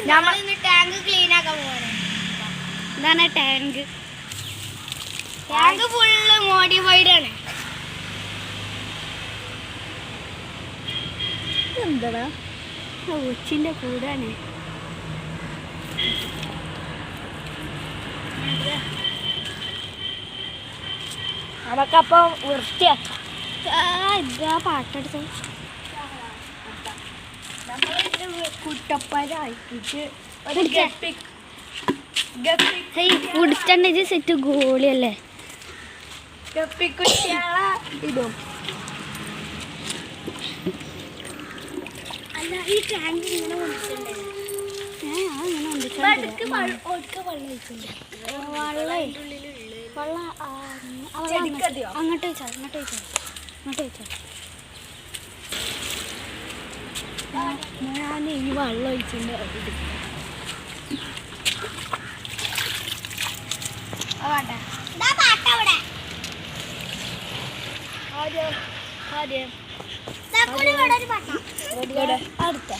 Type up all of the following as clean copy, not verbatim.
Tank clean ആക്കാൻ പോവാണ്. ഇതാണ് ടാങ്ക്. ടാങ്ക് ഫുള്ള് മോഡിഫൈഡ് ആണ്. എന്താ ഉച്ചിന്റെ കൂടാണ്. നമുക്കപ്പം വൃത്തിയാക്കാം. ഇതാ പാട്ടെടുത്ത് കുടിച്ചണ്ട സെറ്റ് ഗോളിയല്ലേ. ഇടും അല്ല ഈ ടാങ്ക് ഇങ്ങനെ അങ്ങോട്ട് വെച്ചാൽ ഞാൻ ഈ വെള്ളം ഒഴിച്ചിട്ടുണ്ട്. അടുത്ത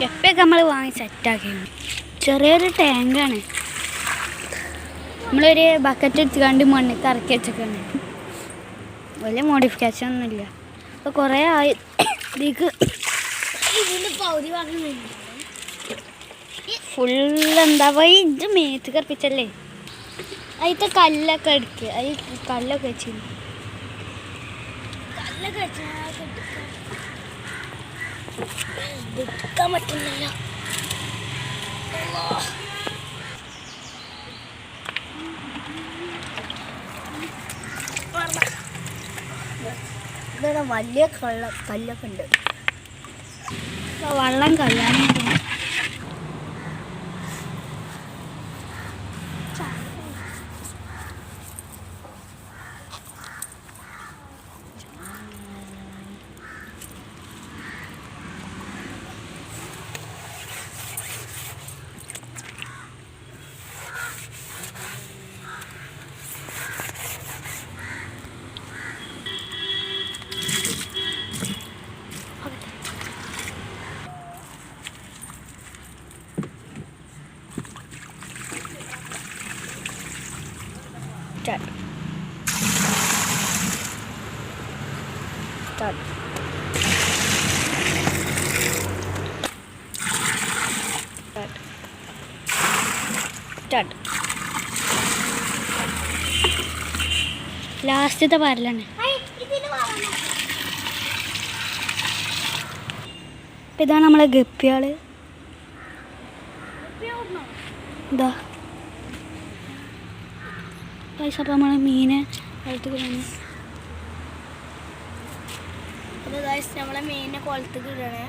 എപ്പൊക്കെ നമ്മൾ വാങ്ങി സെറ്റാക്കിയാണ്. ചെറിയൊരു ടാങ്കാണ്. നമ്മളൊരു ബക്കറ്റ് എടുത്തുകൊണ്ട് മണ്ണിൽ ഇറക്കി വെച്ചൊക്കെയാണ്. വലിയ മോഡിഫിക്കേഷൻ ഒന്നുമില്ല. അപ്പോൾ കുറേ ആയി ഇതിക്ക് ഫുള്ളെന്താ ഇത് മേത്ത് കറപ്പിച്ചല്ലേ. അതിലത്തെ കല്ലൊക്കെ എടുക്കുക. അത് കല്ലൊക്കെ വെച്ചിരുന്നു. കല്ലൊക്കെ എടുക്കാൻ പറ്റുന്നില്ല. ഇവിടെ വലിയ കല്ലൊക്കെ ഉണ്ട്. വെള്ളം കഴിയാനും ലാസ്റ്റത്തെ പാരലാണ്. ഇതാണ് നമ്മളെ ഗപ്പിയാള്. ഇതാ പൈസ. അപ്പം നമ്മളെ മീനെ കുളത്തേക്ക് നമ്മളെ മീനിനെ കുളത്തേക്ക് ഇടണേ.